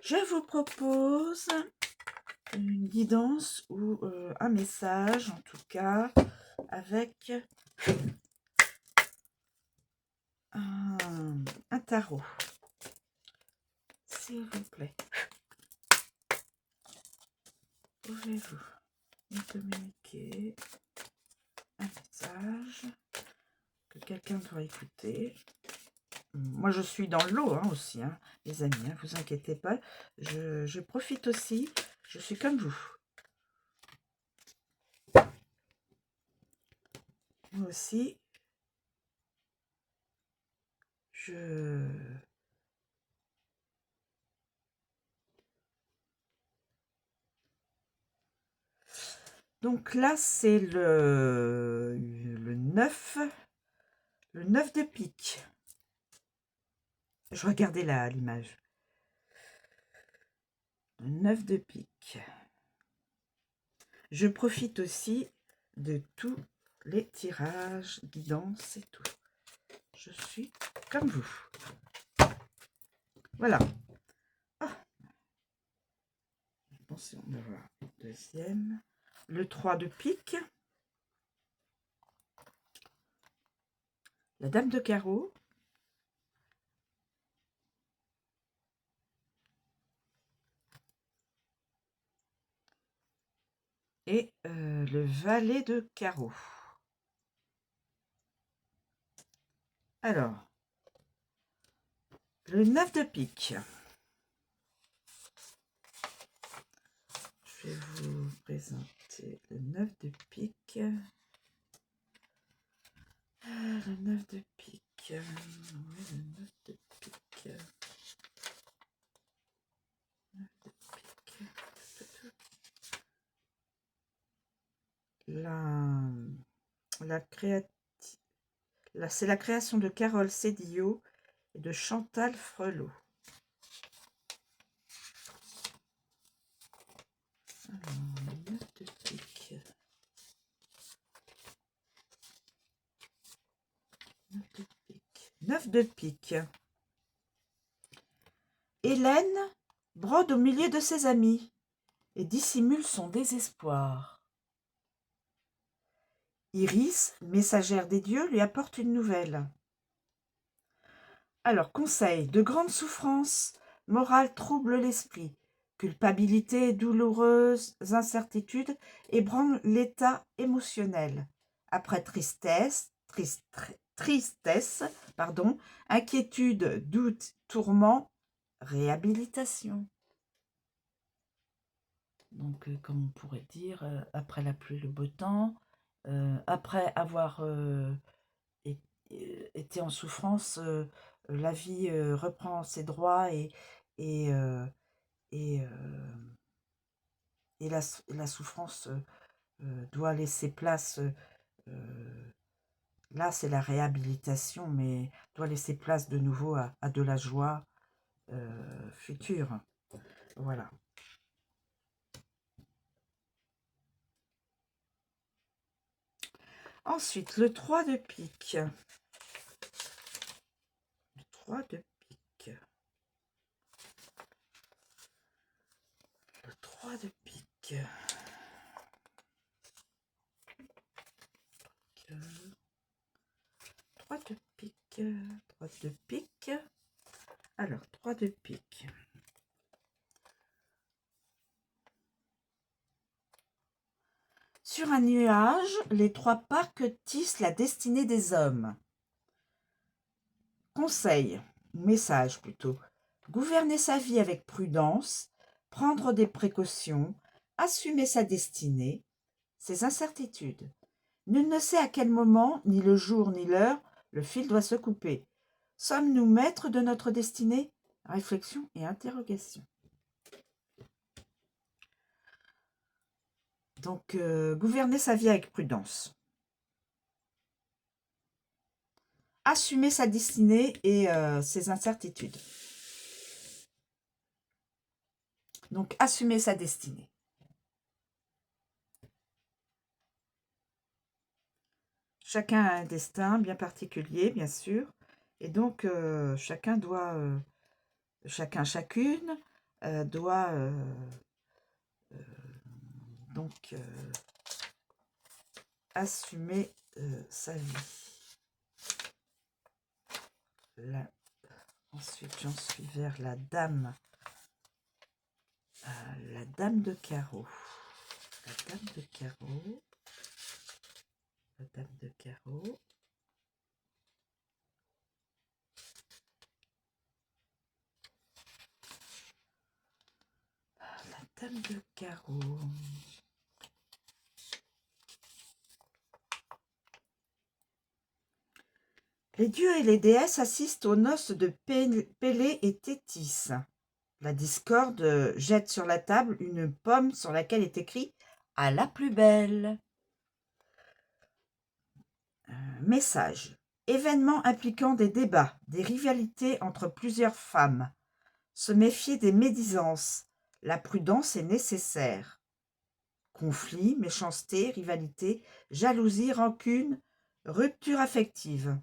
Je vous propose une guidance ou un message, en tout cas, avec un tarot. S'il vous plaît, pouvez-vous me communiquer un message que quelqu'un doit écouter? Moi, je suis dans le lot aussi, les amis, vous inquiétez pas. Je profite aussi, je suis comme vous. Moi aussi, donc là, c'est le 9, le 9 de pique. Je regardais là l'image. Le 9 de pique. Je profite aussi de tous les tirages, guidances et tout. Je suis comme vous. Voilà. Ah. Attention, on va voir. Deuxième. Le 3 de pique. La dame de carreau. Et le valet de carreau. Alors, le 9 de pique. Je vais vous présenter le 9 de pique. Le 9 de pique. Oui, le 9 de pique. 9 de pique. C'est la création de Carole Sédillot et de Chantal Frelot. Alors, 9 de pique. 9 de pique. 9 de pique. Hélène brode au milieu de ses amis et dissimule son désespoir. Iris, messagère des dieux, lui apporte une nouvelle. Alors, conseil, de grandes souffrances morales troublent l'esprit. Culpabilité, douloureuse, incertitude ébranlent l'état émotionnel. Après tristesse, inquiétude, doute, tourment, réhabilitation. Donc, comme on pourrait dire, après la pluie, le beau temps, après avoir été en souffrance, la vie reprend ses droits et, euh, et, euh, et la souffrance doit laisser place, là c'est la réhabilitation, mais doit laisser place de nouveau à de la joie future. Voilà. Ensuite, le 3 de pique. Le 3 de pique. Le 3 de pique. 3 de pique. 3 de pique. Alors, 3 de pique. Sur un nuage, les trois parcs tissent la destinée des hommes. Conseil, message plutôt. Gouverner sa vie avec prudence, prendre des précautions, assumer sa destinée, ses incertitudes. Nul ne sait à quel moment, ni le jour ni l'heure, le fil doit se couper. Sommes-nous maîtres de notre destinée? Réflexion et interrogation. Donc, gouverner sa vie avec prudence. Assumer sa destinée et ses incertitudes. Donc, assumer sa destinée. Chacun a un destin bien particulier, bien sûr. Et donc, chacune, doit donc assumer sa vie. Là, ensuite, j'en suis vers la dame de carreau. La dame de carreau. La dame de carreau. La dame de carreau. Les dieux et les déesses assistent aux noces de Pélée et Thétis. La discorde jette sur la table une pomme sur laquelle est écrit « À la plus belle ». Message. Événement impliquant des débats, des rivalités entre plusieurs femmes. Se méfier des médisances. La prudence est nécessaire. Conflit, méchanceté, rivalité, jalousie, rancune, rupture affective.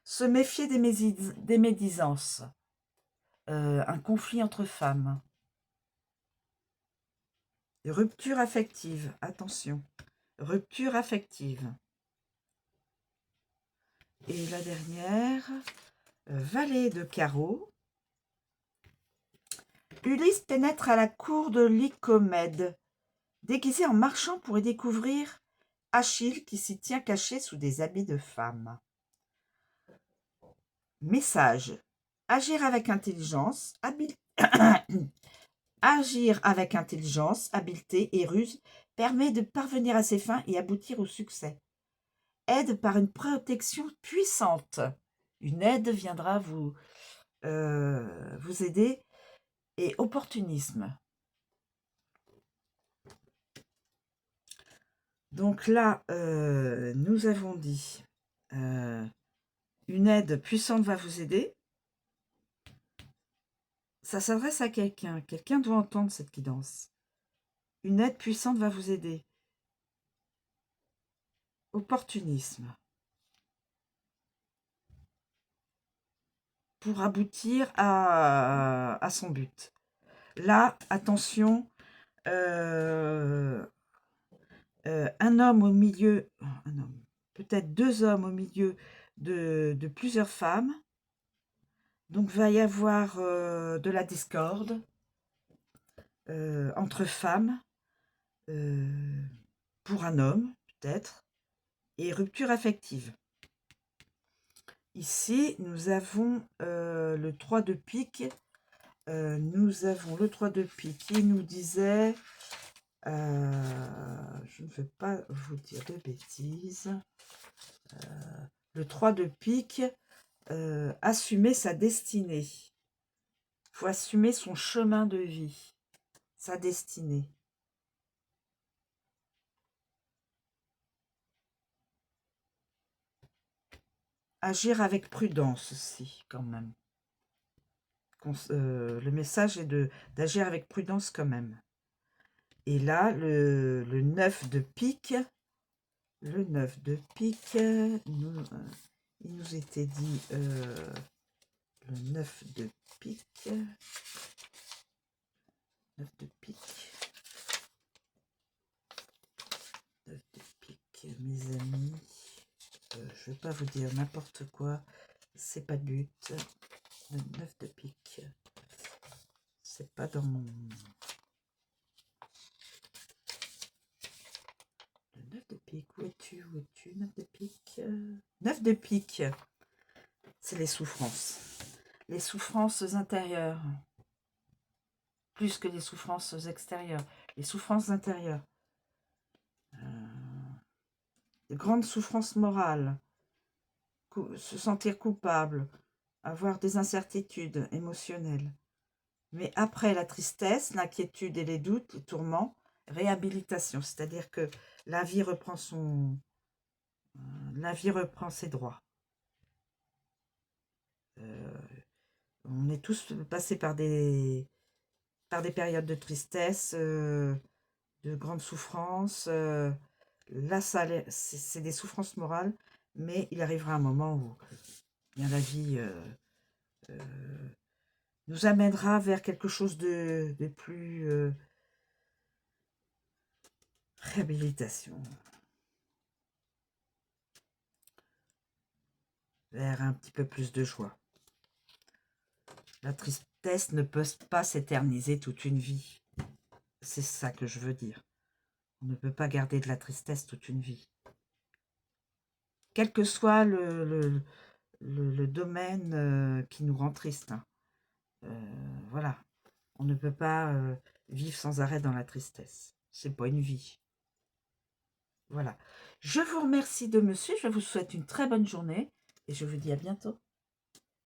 Se méfier des médisances. Un conflit entre femmes. Rupture affective, attention. Rupture affective. Et la dernière, valet de carreau. Ulysse pénètre à la cour de Lycomède, déguisé en marchand pour y découvrir Achille qui s'y tient caché sous des habits de femme. Message. Agir avec intelligence, Agir avec intelligence, habileté et ruse permet de parvenir à ses fins et aboutir au succès. Aide par une protection puissante. Une aide viendra vous aider. Et opportunisme. Donc là, nous avons dit une aide puissante va vous aider. Ça s'adresse à quelqu'un. Quelqu'un doit entendre cette guidance. Une aide puissante va vous aider. Opportunisme. Pour aboutir à son but. Là, attention, un homme au milieu, peut-être 2 hommes au milieu de plusieurs femmes. Donc, va y avoir de la discorde entre femmes, pour un homme, peut-être, et rupture affective. Ici, nous avons le 3 de pique. Nous avons le 3 de pique qui nous disait, je ne veux pas vous dire de bêtises, le 3 de pique, assumer sa destinée. Il faut assumer son chemin de vie, sa destinée. Agir avec prudence aussi, quand même. Le message est d'agir avec prudence quand même. Et là, le 9 de pique, il nous était dit, le 9 de pique, mes amis, je ne vais pas vous dire n'importe quoi, c'est pas le but. Le 9 de pique, c'est pas dans mon... Le 9 de pique, où es-tu 9 de pique, 9 de pique, c'est les souffrances. Les souffrances intérieures, plus que les souffrances extérieures, les souffrances intérieures. De grandes souffrances morales, se sentir coupable, avoir des incertitudes émotionnelles. Mais après la tristesse, l'inquiétude et les doutes, les tourments, réhabilitation, c'est-à-dire que la vie reprend ses droits. On est tous passés par des périodes de tristesse, de grandes souffrances. Là, c'est des souffrances morales, mais il arrivera un moment où bien, la vie nous amènera vers quelque chose de plus réhabilitation, vers un petit peu plus de joie. La tristesse ne peut pas s'éterniser toute une vie. C'est ça que je veux dire. On ne peut pas garder de la tristesse toute une vie. Quel que soit le domaine qui nous rend triste, hein. Voilà. On ne peut pas vivre sans arrêt dans la tristesse. C'est pas une vie. Voilà. Je vous remercie de me suivre. Je vous souhaite une très bonne journée et je vous dis à bientôt.